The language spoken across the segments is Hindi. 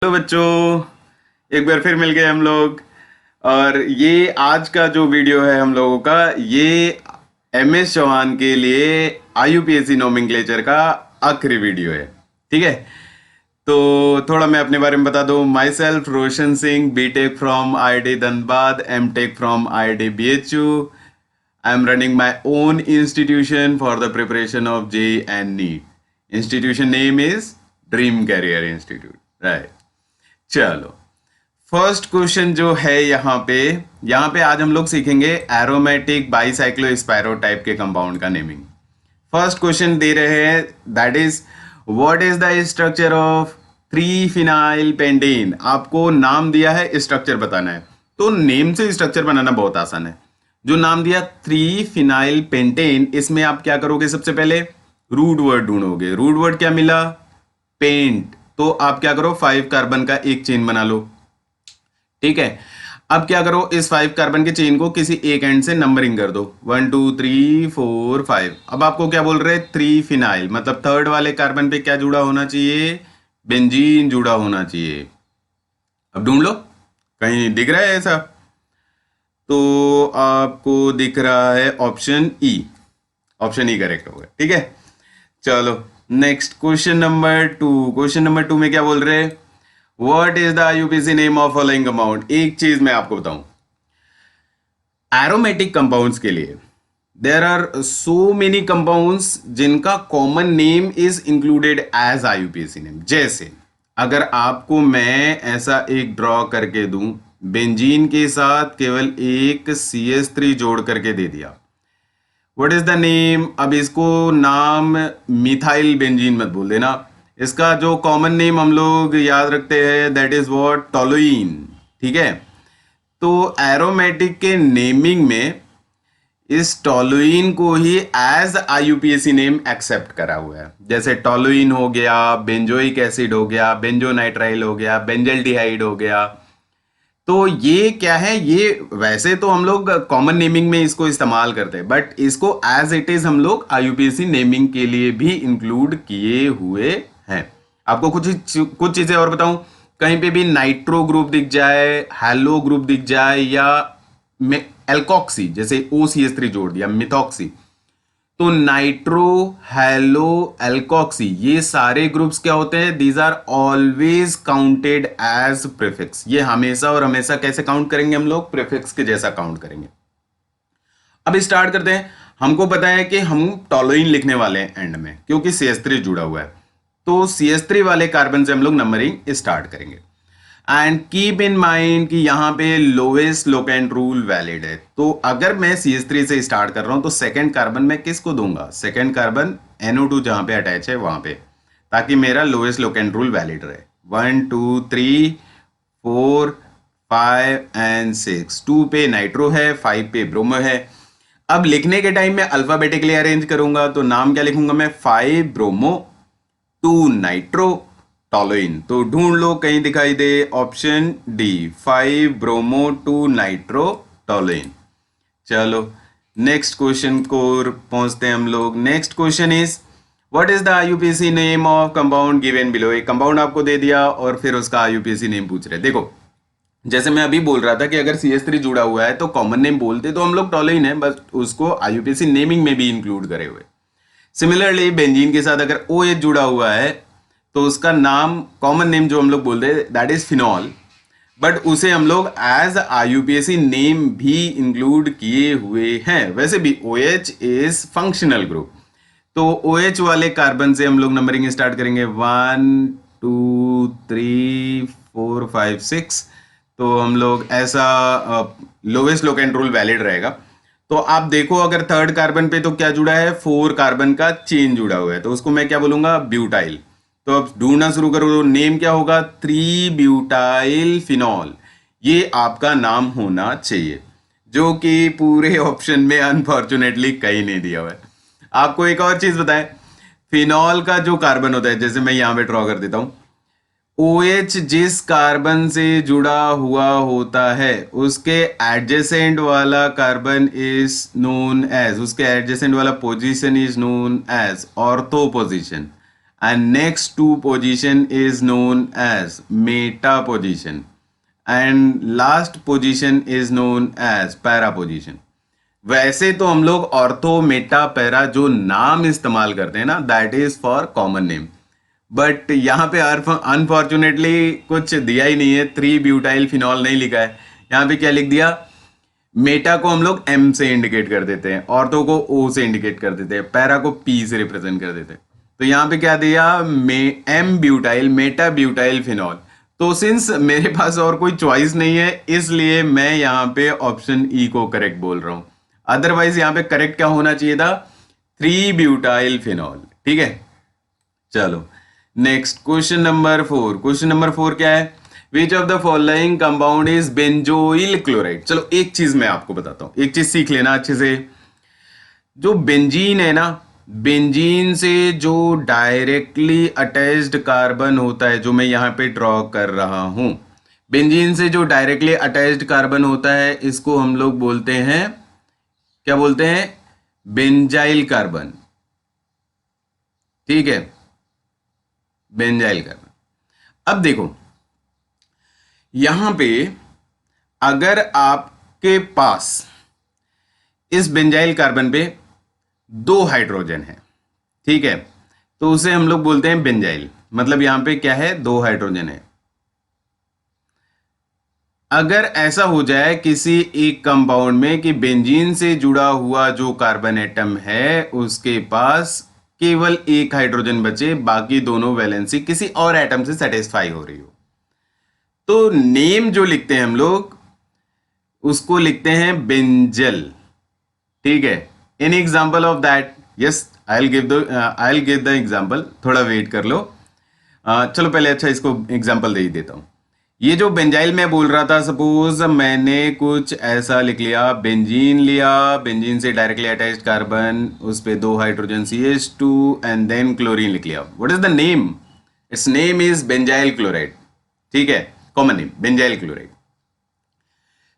हेलो बच्चों, एक बार फिर मिल गए हम लोग। और ये आज का जो वीडियो है हम लोगों का, ये MS चौहान के लिए IUPAC नोमेनक्लेचर का आखिरी वीडियो है। ठीक है, तो थोड़ा मैं अपने बारे में बता दूं। Myself Roshan Singh, B.Tech from IIT Dhanbad, M.Tech from IIT BHU। I am running my own institution for the preparation of JEE and NEET. Institution name is Dream Career Institute, right. चलो, फर्स्ट क्वेश्चन जो है यहाँ पे आज हम लोग सीखेंगे एरोमेटिक बाइसाइक्लो टाइप के कंपाउंड का नेमिंग। फर्स्ट क्वेश्चन दे रहे हैं, that is what is the structure of 3 phenyl pentane. आपको नाम दिया है, स्ट्रक्चर बताना है। तो नेम से स्ट्रक्चर बनाना बहुत आसान है। जो नाम दिया 3 फिनाइल पेंटेन, इसमें आप क्या करोगे? सबसे पहले रूट वर्ड ढूंढोगे। रूट वर्ड क्या मिला? पेंट। तो आप क्या करो? 5 कार्बन का एक चेन बना लो। ठीक है, अब क्या करो? इस 5 कार्बन के चेन को किसी एक एंड से नंबरिंग कर दो, 1 2 3 4 5। अब आपको क्या बोल रहे? 3 फिनाइल, मतलब थर्ड वाले कार्बन पे क्या जुड़ा होना चाहिए? बेंजीन जुड़ा होना चाहिए। अब ढूंढ लो, कहीं दिख रहा है ऐसा? तो आपको दिख रहा है option E. Option E correct होगा। ठीक है, चलो next question number 2। Question number 2 में क्या बोल रहे हैं? What is the IUPAC name of following compound. एक चीज मैं आपको बताऊं, एरोमेटिक कंपाउंड्स के लिए there are so many compounds जिनका common name is included as IUPAC name. जैसे अगर आपको मैं ऐसा एक ड्रॉ करके दूं, बेंजीन के साथ केवल एक CH3 जोड़ करके दे दिया, व्हाट इज द नेम? अब इसको नाम मिथाइल बेंजीन मत बोल देना। इसका जो कॉमन नेम हम लोग याद रखते हैं, दैट इज व्हाट? टोलुइन। ठीक है, तो एरोमेटिक के नेमिंग में इस टोलुइन को ही एज IUPAC नेम एक्सेप्ट करा हुआ है। जैसे टोलुइन हो गया, बेंजोइक एसिड हो गया, बेंजोनाइट्राइल हो गया, बेंजल्डिहाइड हो गया। तो ये क्या है? ये वैसे तो हम लोग कॉमन नेमिंग में इसको इस्तेमाल करते हैं, बट इसको एज इट इज हम लोग IUPAC नेमिंग के लिए भी इंक्लूड किए हुए हैं। आपको कुछ चीजें और बताऊं, कहीं पे भी नाइट्रो ग्रुप दिख जाए, हैलो ग्रुप दिख जाए, या एल्कोक्सी, जैसे OCH3 जोड़ दिया, मिथॉक्सी, तो नाइट्रो, हेलो, एल्कोक्सी, ये सारे ग्रुप्स क्या होते हैं? These are always counted as prefix. ये हमेशा और हमेशा कैसे काउंट करेंगे हम लोग? प्रीफिक्स के जैसा काउंट करेंगे। अब स्टार्ट करते हैं। हमको पता है कि हम टोलुइन लिखने वाले हैं एंड में, क्योंकि CH3 जुड़ा हुआ है। तो CH3 वाले कार्बन से हम लोग नंबरिंग स्टार्ट करेंगे। एंड कीप इन माइंड कि यहाँ पे लोएस्ट लोकेंट रूल वैलिड है। तो अगर मैं CH3 से स्टार्ट कर रहा हूं, तो सेकंड कार्बन मैं किसको दूंगा? सेकंड कार्बन NO2 जहां पे अटैच है वहां पे, ताकि मेरा लोएस्ट लोकेंट रूल वैलिड रहे। 1 2 3 4 5 एंड 6। 2 पे नाइट्रो है, 5 पे ब्रोमो है। अब लिखने के टाइम में अल्फाबेटिकली अरेंज करूंगा, तो नाम क्या लिखूंगा मैं? 5 ब्रोमो 2 नाइट्रो टोलुइन। तो ढूंढ लो, कहीं दिखाई दे? Option D, 5 bromo 2 nitro toluene. चलो नेक्स्ट क्वेश्चन को पहुंचते हैं हम लोग। Next question is what is the IUPAC name of compound given below. एक कंपाउंड आपको दे दिया और फिर उसका IUPAC नेम पूछ रहे। देखो, जैसे मैं अभी बोल रहा था कि अगर CH3 जुड़ा हुआ है तो कॉमन नेम बोलते तो हम लोग टोलुइन है, बस उसको IUPAC नेमिंग में भी इंक्लूड करे हुए। सिमिलरली बेंजीन के साथ अगर OH जुड़ा हुआ है तो उसका नाम, कॉमन नेम जो हम लोग बोलते हैं, दैट इज फिनॉल, बट उसे हम लोग एज IUPAC नेम भी इंक्लूड किए हुए हैं। वैसे भी OH इज फंक्शनल ग्रुप, तो OH वाले कार्बन से हम लोग नंबरिंग स्टार्ट करेंगे, 1 2 3 4 5 6। तो हम लोग ऐसा लोवेस्ट लोकेंट रूल वैलिड रहेगा। तो आप देखो, अगर थर्ड कार्बन पे तो क्या जुड़ा है? 4 कार्बन का चेन जुड़ा हुआ है, तो उसको मैं क्या बोलूंगा? ब्यूटाइल। तो अब ढूंढना शुरू करो, नेम क्या होगा? 3 ब्यूटाइल फिनॉल। ये आपका नाम होना चाहिए, जो कि पूरे ऑप्शन में अनफॉर्चुनेटली कहीं नहीं दिया हुआ है। आपको एक और चीज बताएं, फिनॉल का जो कार्बन होता है, जैसे मैं यहां पे ड्रॉ कर देता हूं, OH जिस कार्बन से जुड़ा हुआ होता है उसके एडजेसेंट वाला कार्बन इज नोन एज, उसके एडजेसेंट वाला position is known as ortho position. and next to position is known as meta position and last position is known as para position. वैसे तो हम लोग ऑर्थो मेटा पैरा जो नाम इस्तेमाल करते हैं ना, that is for common name, but यहाँ पे अनफॉर्चुनेटली कुछ दिया ही नहीं है, 3 ब्यूटाइल फिनॉल नहीं लिखा है। यहाँ पे क्या लिख दिया, मेटा को हम लोग एम से इंडिकेट कर देते हैं, ऑर्थो को ओ से इंडिकेट कर देते हैं, पैरा को पी से रिप्रेजेंट कर देते हैं। तो यहाँ पे क्या दिया, m butyl meta butyl phenol. तो सिंस मेरे पास और कोई चॉइस नहीं है, इसलिए मैं यहाँ पे ऑप्शन ई को करेक्ट बोल रहा हूँ। अदरवाइज यहाँ पे करेक्ट क्या होना चाहिए था, 3 ब्यूटाइल फिनॉल। ठीक है, चलो next question number 4। Question number 4 क्या है, which of the following compound is benzoyl chloride. चलो एक चीज मैं आपको बताता हूं, एक चीज सीख लेना अच्छे से। जो बेंजीन है ना, बेंजीन से जो डायरेक्टली अटैच्ड कार्बन होता है, जो मैं यहां पे ड्रॉ कर रहा हूं, बेंजीन से जो डायरेक्टली अटैच्ड कार्बन होता है, इसको हम लोग बोलते हैं, क्या बोलते हैं, बेंजाइल कार्बन। ठीक है, बेंजाइल कार्बन। अब देखो यहां पे अगर आपके पास इस बेंजाइल कार्बन पे 2 हाइड्रोजन है, ठीक है, तो उसे हम लोग बोलते हैं बेंजाइल, मतलब यहां पे क्या है, 2 हाइड्रोजन है। अगर ऐसा हो जाए किसी एक कंपाउंड में कि बेंजीन से जुड़ा हुआ जो कार्बन एटम है उसके पास केवल 1 हाइड्रोजन बचे, बाकी दोनों वैलेंसी किसी और एटम से सेटिस्फाई हो रही हो, तो नेम जो लिखते हैं हम लोग उसको लिखते हैं बेंजल। ठीक है, an example of that, yes I will give the example, थोड़ा वेट कर लो। चलो पहले अच्छा इसको एग्जाम्पल दे ही देता हूं। ये जो बेंजाइल मैं बोल रहा था, सपोज मैंने कुछ ऐसा लिख लिया, बेंजीन लिया, बेंजीन से डायरेक्टली अटैच्ड कार्बन, उस पे 2 hydrogen CH2 and than chlorine लिख लिया। What is the name, it's name is benzyl chloride. ठीक है, common name benzyl chloride.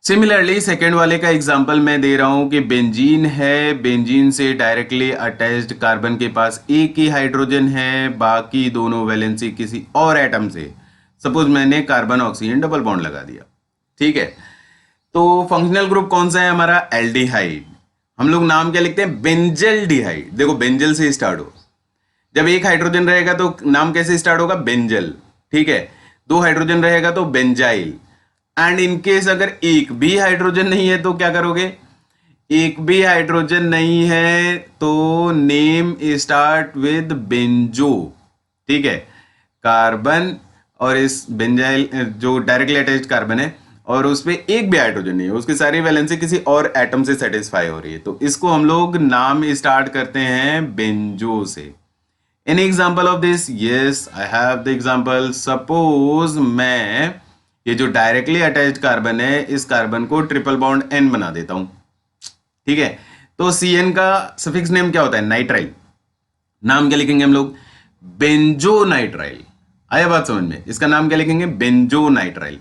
Similarly second वाले का एग्जांपल मैं दे रहा हूं कि बेंजीन है, बेंजीन से डायरेक्टली अटैच्ड कार्बन के पास 1 ही हाइड्रोजन है, बाकी दोनों वैलेंसी किसी और एटम से, सपोज मैंने कार्बन ऑक्सीजन डबल बॉन्ड लगा दिया। ठीक है, तो फंक्शनल ग्रुप कौन सा है हमारा, एल्डिहाइड। हम लोग नाम क्या लिखते हैं, बेंजल डिहाइड। देखो बेंजल से स्टार्ट हो, जब 1 हाइड्रोजन रहेगा तो नाम कैसे स्टार्ट होगा, बेंजल। ठीक है, 2 हाइड्रोजन रहेगा तो बेंजाइल, एंड इनकेस अगर 1 भी हाइड्रोजन नहीं है तो क्या करोगे, 1 भी हाइड्रोजन नहीं है तो नेम स्टार्ट विद बेंजो। ठीक है, कार्बन और इस बेंजाइल जो डायरेक्टली अटैच्ड कार्बन है और उस पर 1 भी हाइड्रोजन नहीं है, उसकी सारी वैलेंसी किसी और एटम से सेटिस्फाई हो रही है, तो इसको हम लोग नाम स्टार्ट करते हैं बेंजो से। Any example of this, yes I have the example. Suppose मैं ये जो डायरेक्टली अटैच्ड कार्बन है, इस कार्बन को ट्रिपल बॉन्ड N बना देता हूं। ठीक है, तो CN का सफिक्स नेम क्या होता है, नाइट्राइल। नाम क्या लिखेंगे हम लोग, बेंजो नाइट्राइल। आया बात समझ में, इसका नाम क्या लिखेंगे, बेंजो नाइट्राइल।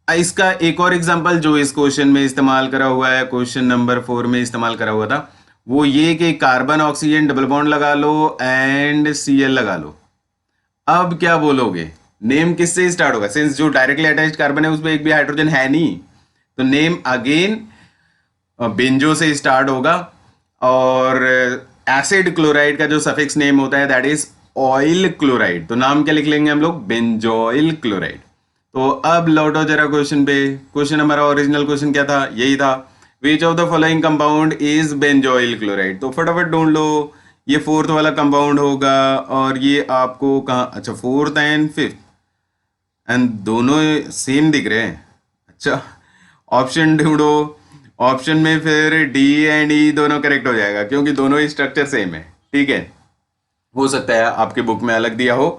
इसका एक और एग्जांपल जो इस क्वेश्चन में इस्तेमाल करा हुआ है, क्वेश्चन नंबर 4 में इस्तेमाल करा हुआ था, वो ये कि कार्बन ऑक्सीजन डबल बॉन्ड लगा लो एंड Cl लगा लो। अब क्या बोलोगे, नेम किससे स्टार्ट होगा, सिंस जो डायरेक्टली अटैच्ड कार्बन है उसमें 1 भी हाइड्रोजन है नहीं, तो नेम अगेन बेंजो से स्टार्ट होगा। और एसिड क्लोराइड का जो सफिक्स नेम होता है दैट इज ऑयल क्लोराइड, तो नाम क्या लिख लेंगे हम लोग, बेंजोइल क्लोराइड। तो अब लौटो जरा क्वेश्चन पे। क्वेश्चन हमारा ओरिजिनल क्वेश्चन क्या था, यही था, which of the following compound is benzoyl chloride. तो फटाफट ढूंढ लो, ये 4th वाला कंपाउंड होगा और ये आपको कहाँ, अच्छा 4th एंड 5th, एंड दोनों सेम दिख रहे हैं। अच्छा ऑप्शन ढूंढो, ऑप्शन में फिर D एंड E दोनों करेक्ट हो जाएगा क्योंकि दोनों ही स्ट्रक्चर सेम है। ठीक है, हो सकता है आपके बुक में अलग दिया हो,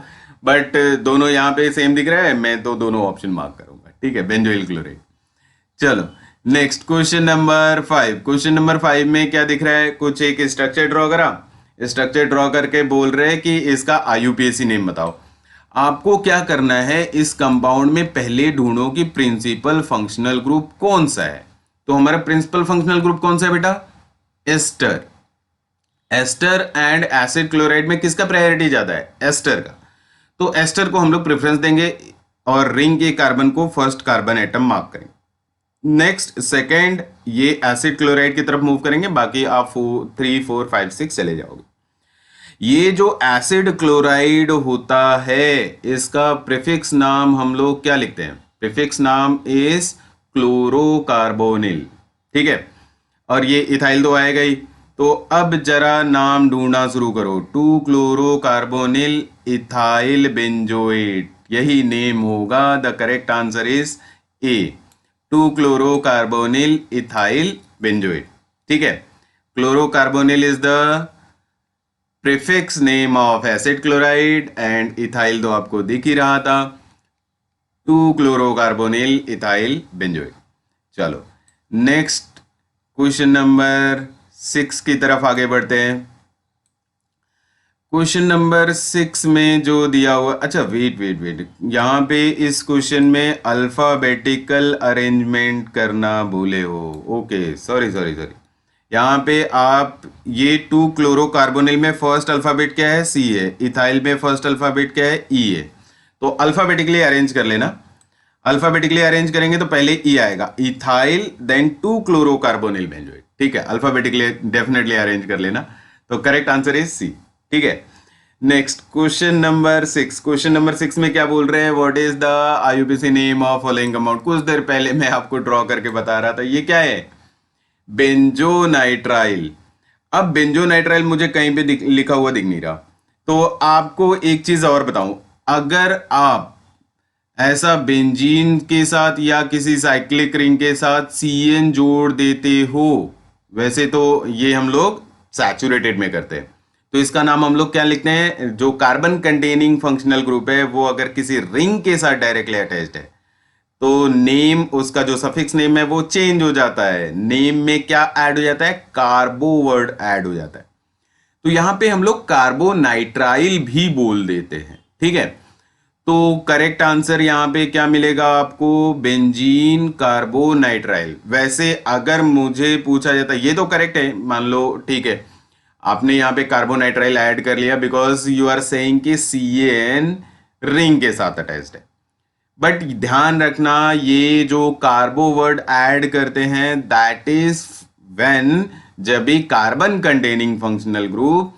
बट दोनों यहाँ पे सेम दिख रहा है, मैं तो दोनों ऑप्शन मार्क करूंगा। ठीक है, बेंजोइल क्लोराइड। चलो next question number 5। Question number 5 में क्या दिख रहा है, कुछ एक स्ट्रक्चर ड्रॉ करा, स्ट्रक्चर ड्रॉ करके बोल रहे हैं कि इसका IUPAC नेम बताओ। आपको क्या करना है, इस कंपाउंड में पहले ढूंढो कि प्रिंसिपल फंक्शनल ग्रुप कौन सा है। तो हमारा प्रिंसिपल फंक्शनल ग्रुप कौन सा है बेटा, ester. Ester and acid chloride में किसका प्रायोरिटी ज़्यादा है? एस्टर का। तो एस्टर को हम लोग प्रेफरेंस देंगे और रिंग के कार्बन को फर्स्ट कार्बन एटम मार्क करेंगे। नेक्स्ट सेकेंड ये एसिड क्लोराइड की तरफ मूव करेंगे, बाकी आप 3 4 5 6 चले जाओगे। ये जो एसिड क्लोराइड होता है इसका प्रीफिक्स नाम हम लोग क्या लिखते हैं? प्रीफिक्स नाम इज क्लोरोकार्बोनिल, ठीक है। और ये इथाइल तो आएगा ही, तो अब जरा नाम ढूंढना शुरू करो। 2 क्लोरोकार्बोनिल इथाइल बेंजोएट, यही नेम होगा। The correct answer is A, 2 chlorocarbonyl ethyl benzoate, ठीक है। Chlorocarbonyl is the prefix name of acid chloride and ethyl तो आपको दिख ही रहा था, 2 क्लोरोकार्बोनिल इथाइल बेंजोएट। चलो नेक्स्ट क्वेश्चन नंबर 6 की तरफ आगे बढ़ते हैं। क्वेश्चन नंबर 6 में जो दिया हुआ, अच्छा वेट, यहाँ पे इस क्वेश्चन में अल्फाबेटिकल अरेंजमेंट करना भूले हो। ओके सॉरी, यहाँ पे आप ये 2 क्लोरोकार्बोनिल में फर्स्ट अल्फाबेट क्या है? सी है। इथाइल में फर्स्ट अल्फाबेट क्या है? ई है। तो अल्फाबेटिकली अरेंज कर लेना। अल्फाबेटिकली अरेंज करेंगे तो पहले ई आएगा, इथाइल, देन 2 क्लोरोकार्बोनिल बेंजोएट, ठीक है। अल्फाबेटिकली डेफिनेटली अरेंज कर लेना। तो करेक्ट आंसर इज सी, ठीक है। Next question number 6। Question number 6 में क्या बोल रहे हैं? What is the IUPAC name of following compound? कुछ देर पहले मैं आपको ड्रॉ करके बता रहा था, ये क्या है? बेंजोनाइट्राइल। अब बेंजोनाइट्राइल मुझे कहीं पे लिखा हुआ दिख नहीं रहा, तो आपको एक चीज और बताऊं, अगर आप ऐसा बेंजीन के साथ या किसी साइक्लिक रिंग के साथ CN जोड़ देते हो, वैसे तो ये हम लोग सैचुरेटेड में करते हैं, तो इसका नाम हम लोग क्या लिखते हैं? जो कार्बन कंटेनिंग फंक्शनल ग्रुप है वो अगर किसी रिंग के साथ डायरेक्टली अटैच्ड है तो नेम, उसका जो सफिक्स नेम है वो चेंज हो जाता है। नेम में क्या ऐड हो जाता है? कार्बो वर्ड ऐड हो जाता है। तो यहां पे हम लोग कार्बोनाइट्राइल भी बोल देते हैं, ठीक है। तो करेक्ट आंसर यहां पे क्या मिलेगा आपको? Benzene carbonitrile. वैसे अगर मुझे पूछा जाता, ये तो करेक्ट है मान लो, ठीक है, आपने यहाँ पे कार्बोनाइट्राइल ऐड कर लिया बिकॉज यू आर सेइंग कि CN रिंग के साथ अटैच्ड है। बट ध्यान रखना, ये जो कार्बो वर्ड ऐड करते हैं दैट इज व्हेन, जब भी carbon containing functional group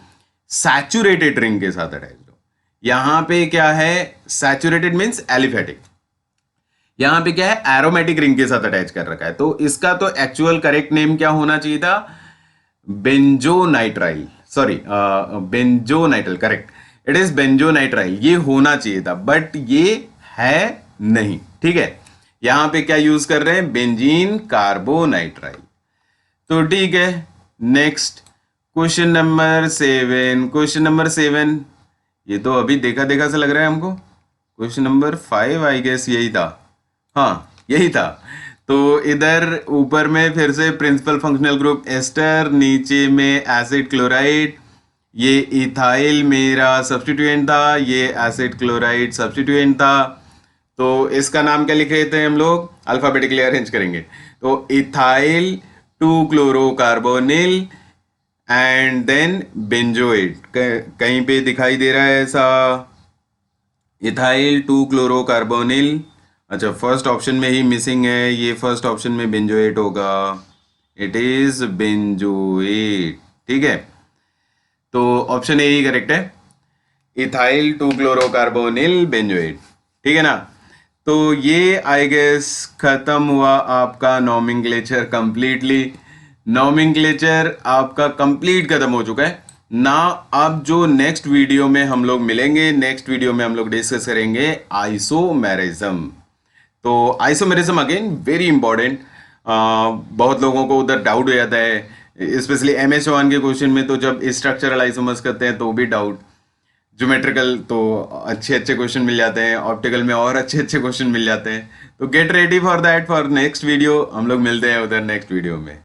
saturated ring के साथ अटैच्ड हो। यहां पे क्या है? सैचुरेटेड मींस एलिफेटिक, यहां पे क्या है? एरोमेटिक रिंग के साथ अटैच कर रखा है। तो इसका तो एक्चुअल करेक्ट नेम क्या होना चाहिए था? बेंजोनाइट्राइल, सॉरी बेंजोनाइट्राइल, करेक्ट, इट इज बेंजोनाइट्राइल, ये होना चाहिए था, बट ये है नहीं, ठीक है। यहां पे क्या यूज कर रहे हैं? Benzene carbonitrile. तो ठीक है, next question number 7। Question number 7, ये तो अभी देखा देखा सा लग रहा है हमको। क्वेश्चन नंबर 5 आई गेस यही था, हाँ यही था। तो इधर ऊपर में फिर से प्रिंसिपल फंक्शनल ग्रुप एस्टर, नीचे में एसिड क्लोराइड, ये इथाइल मेरा सब्स्टिट्यूएंट था, ये एसिड क्लोराइड सब्स्टिट्यूएंट था। तो इसका नाम क्या लिख रहे थे हम लोग? अल्फाबेटिकली अरेंज करेंगे तो इथाइल 2 क्लोरोकार्बोनिल एंड देन बेंजोएट। कहीं पे दिखाई दे रहा है ऐसा? इथाइल 2 क्लोरोकार्बोनिल, अच्छा फर्स्ट ऑप्शन में ही मिसिंग है, ये फर्स्ट ऑप्शन में बेंजोएट होगा, इट इज बेंजोएट, ठीक है। तो ऑप्शन ए ही करेक्ट है, इथाइल 2 क्लोरोकार्बोनिल बेंजोएट, ठीक है ना। तो ये आई गेस खत्म हुआ आपका नॉमेनक्लेचर कंप्लीटली। नॉमेनक्लेचर आपका कंप्लीट खत्म हो चुका है ना। अब जो नेक्स्ट वीडियो में हम लोग मिलेंगे, नेक्स्ट वीडियो में हम लोग डिस्कस करेंगे आइसोमेरिज्म। तो आइसोमेरिज्म अगेन वेरी इंपॉर्टेंट, बहुत लोगों को उधर डाउट हो जाता है, स्पेशली MS1 के क्वेश्चन में तो जब स्ट्रक्चरल आइसोमर्स करते हैं तो भी डाउट, ज्योमेट्रिकल तो अच्छे अच्छे क्वेश्चन मिल जाते हैं, ऑप्टिकल में और अच्छे अच्छे क्वेश्चन मिल जाते हैं। तो get ready for that, for next video. हम लोग मिलते हैं उधर नेक्स्ट वीडियो में।